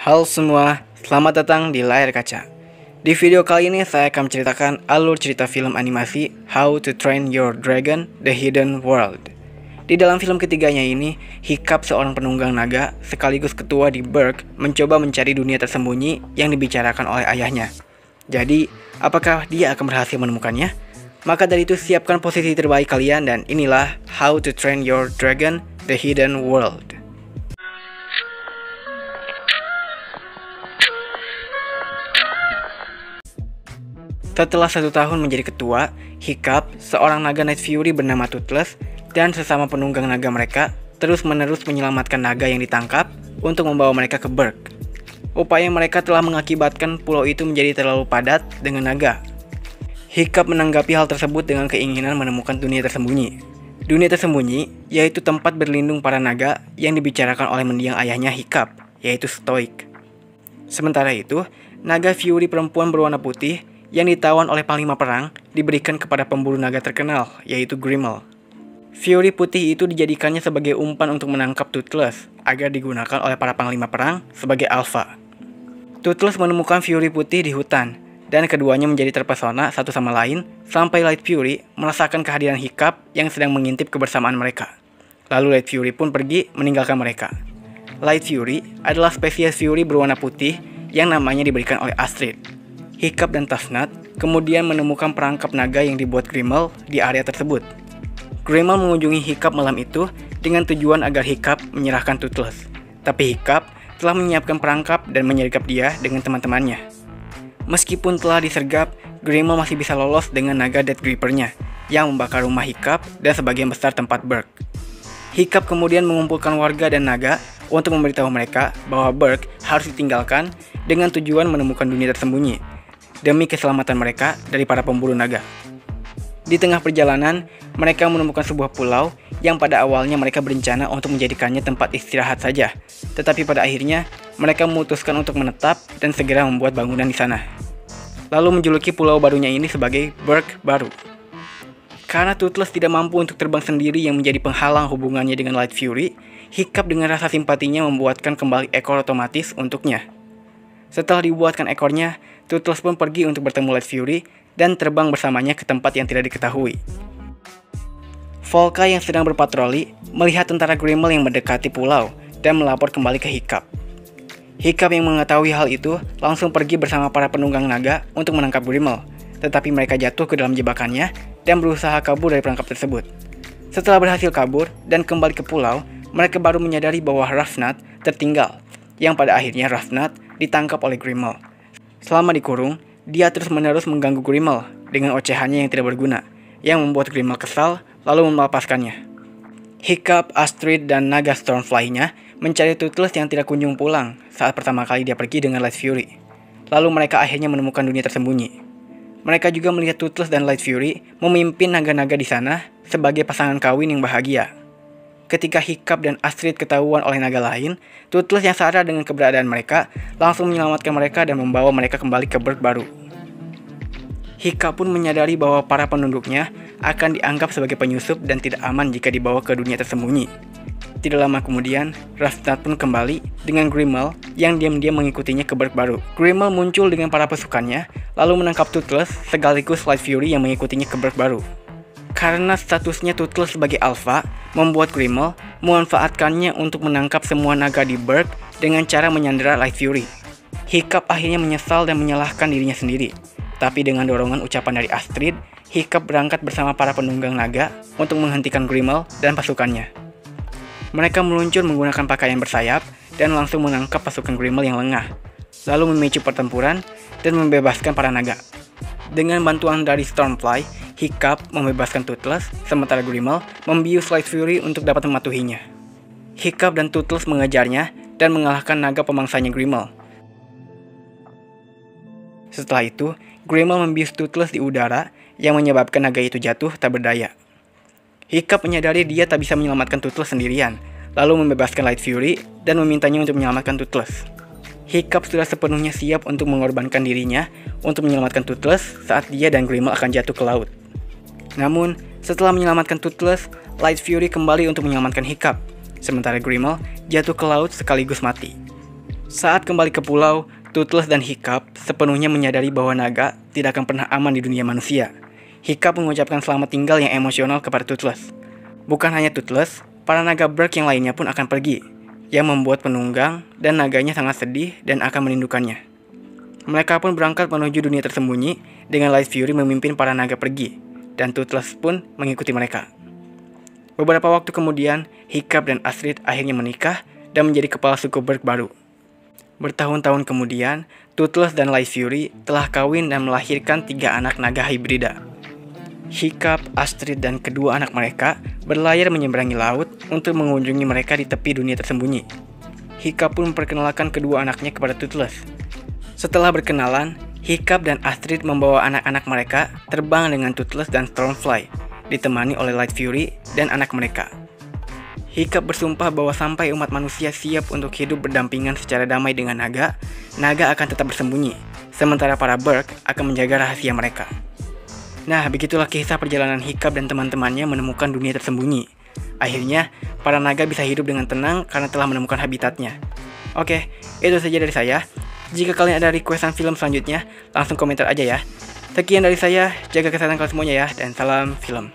Halo semua, selamat datang di Layar Kaca. Di video kali ini saya akan menceritakan alur cerita film animasi How to Train Your Dragon: The Hidden World. Di dalam film ketiganya ini, Hiccup, seorang penunggang naga sekaligus ketua di Berk, mencoba mencari dunia tersembunyi yang dibicarakan oleh ayahnya. Jadi, apakah dia akan berhasil menemukannya? Maka dari itu siapkan posisi terbaik kalian dan inilah How to Train Your Dragon: The Hidden World. Setelah 1 tahun menjadi ketua, Hiccup, seorang naga Night Fury bernama Toothless, dan sesama penunggang naga mereka terus-menerus menyelamatkan naga yang ditangkap untuk membawa mereka ke Berk. Upaya mereka telah mengakibatkan pulau itu menjadi terlalu padat dengan naga. Hiccup menanggapi hal tersebut dengan keinginan menemukan dunia tersembunyi. Dunia tersembunyi yaitu tempat berlindung para naga yang dibicarakan oleh mendiang ayahnya Hiccup, yaitu Stoic. Sementara itu, naga Fury perempuan berwarna putih yang ditawan oleh panglima perang diberikan kepada pemburu naga terkenal, yaitu Grimmel. Fury putih itu dijadikannya sebagai umpan untuk menangkap Toothless agar digunakan oleh para panglima perang sebagai alpha. Toothless menemukan Fury putih di hutan, dan keduanya menjadi terpesona satu sama lain sampai Light Fury merasakan kehadiran Hiccup yang sedang mengintip kebersamaan mereka. Lalu Light Fury pun pergi meninggalkan mereka. Light Fury adalah spesies Fury berwarna putih yang namanya diberikan oleh Astrid. Hiccup dan Tusknot kemudian menemukan perangkap naga yang dibuat Grimmel di area tersebut. Grimmel mengunjungi Hiccup malam itu dengan tujuan agar Hiccup menyerahkan Toothless. Tapi Hiccup telah menyiapkan perangkap dan menyergap dia dengan teman-temannya. Meskipun telah disergap, Grimmel masih bisa lolos dengan naga Death Gripper-nya yang membakar rumah Hiccup dan sebagian besar tempat Berk. Hiccup kemudian mengumpulkan warga dan naga untuk memberitahu mereka bahwa Berk harus ditinggalkan dengan tujuan menemukan dunia tersembunyi demi keselamatan mereka dari para pemburu naga. Di tengah perjalanan, mereka menemukan sebuah pulau yang pada awalnya mereka berencana untuk menjadikannya tempat istirahat saja. Tetapi pada akhirnya, mereka memutuskan untuk menetap dan segera membuat bangunan di sana. Lalu menjuluki pulau barunya ini sebagai Berk Baru. Karena Toothless tidak mampu untuk terbang sendiri yang menjadi penghalang hubungannya dengan Light Fury, Hiccup dengan rasa simpatinya membuatkan kembali ekor otomatis untuknya. Setelah dibuatkan ekornya, Toothless pun pergi untuk bertemu Light Fury dan terbang bersamanya ke tempat yang tidak diketahui. Volka yang sedang berpatroli melihat tentara Grimmel yang mendekati pulau dan melapor kembali ke Hiccup. Hiccup yang mengetahui hal itu langsung pergi bersama para penunggang naga untuk menangkap Grimmel, tetapi mereka jatuh ke dalam jebakannya dan berusaha kabur dari perangkap tersebut. Setelah berhasil kabur dan kembali ke pulau, mereka baru menyadari bahwa Rafnat tertinggal, yang pada akhirnya Rafnat ditangkap oleh Grimmel. Selama dikurung, dia terus-menerus mengganggu Grimmel dengan ocehannya yang tidak berguna, yang membuat Grimmel kesal lalu melepaskannya. Hiccup, Astrid, dan naga Stormfly-nya mencari Toothless yang tidak kunjung pulang saat pertama kali dia pergi dengan Light Fury. Lalu mereka akhirnya menemukan dunia tersembunyi. Mereka juga melihat Toothless dan Light Fury memimpin naga-naga di sana sebagai pasangan kawin yang bahagia. Ketika Hiccup dan Astrid ketahuan oleh naga lain, Toothless yang sadar dengan keberadaan mereka langsung menyelamatkan mereka dan membawa mereka kembali ke Berk Baru. Hiccup pun menyadari bahwa para penduduknya akan dianggap sebagai penyusup dan tidak aman jika dibawa ke dunia tersembunyi. Tidak lama kemudian, Rafnat pun kembali dengan Grimmel yang diam-diam mengikutinya ke Berk Baru. Grimmel muncul dengan para pasukannya, lalu menangkap Toothless sekaligus Light Fury yang mengikutinya ke Berk Baru. Karena statusnya Toothless sebagai alpha, membuat Grimmel memanfaatkannya untuk menangkap semua naga di Berk dengan cara menyandera Light Fury. Hiccup akhirnya menyesal dan menyalahkan dirinya sendiri. Tapi dengan dorongan ucapan dari Astrid, Hiccup berangkat bersama para penunggang naga untuk menghentikan Grimmel dan pasukannya. Mereka meluncur menggunakan pakaian bersayap dan langsung menangkap pasukan Grimmel yang lengah, lalu memicu pertempuran dan membebaskan para naga. Dengan bantuan dari Stormfly, Hiccup membebaskan Toothless, sementara Grimmel membius Light Fury untuk dapat mematuhinya. Hiccup dan Toothless mengejarnya dan mengalahkan naga pemangsanya Grimmel. Setelah itu, Grimmel membius Toothless di udara yang menyebabkan naga itu jatuh tak berdaya. Hiccup menyadari dia tak bisa menyelamatkan Toothless sendirian, lalu membebaskan Light Fury dan memintanya untuk menyelamatkan Toothless. Hiccup sudah sepenuhnya siap untuk mengorbankan dirinya untuk menyelamatkan Toothless saat dia dan Grimmel akan jatuh ke laut. Namun, setelah menyelamatkan Toothless, Light Fury kembali untuk menyelamatkan Hiccup, sementara Grimmel jatuh ke laut sekaligus mati. Saat kembali ke pulau, Toothless dan Hiccup sepenuhnya menyadari bahwa naga tidak akan pernah aman di dunia manusia. Hiccup mengucapkan selamat tinggal yang emosional kepada Toothless. Bukan hanya Toothless, para naga Berg yang lainnya pun akan pergi, yang membuat penunggang dan naganya sangat sedih dan akan merindukannya. Mereka pun berangkat menuju dunia tersembunyi dengan Light Fury memimpin para naga pergi, dan Toothless pun mengikuti mereka. Beberapa waktu kemudian, Hiccup dan Astrid akhirnya menikah dan menjadi kepala suku Berg baru. Bertahun-tahun kemudian, Toothless dan Light Fury telah kawin dan melahirkan 3 anak naga hibrida. Hiccup, Astrid, dan kedua anak mereka berlayar menyeberangi laut untuk mengunjungi mereka di tepi dunia tersembunyi. Hiccup pun memperkenalkan kedua anaknya kepada Toothless. Setelah berkenalan, Hiccup dan Astrid membawa anak-anak mereka terbang dengan Toothless dan Stormfly, ditemani oleh Light Fury dan anak mereka. Hiccup bersumpah bahwa sampai umat manusia siap untuk hidup berdampingan secara damai dengan naga, naga akan tetap bersembunyi, sementara para Berg akan menjaga rahasia mereka. Nah, begitulah kisah perjalanan Hiccup dan teman-temannya menemukan dunia tersembunyi. Akhirnya, para naga bisa hidup dengan tenang karena telah menemukan habitatnya. Oke, itu saja dari saya. Jika kalian ada requestan film selanjutnya, langsung komentar aja ya. Sekian dari saya, jaga kesehatan kalian semuanya ya, dan salam film.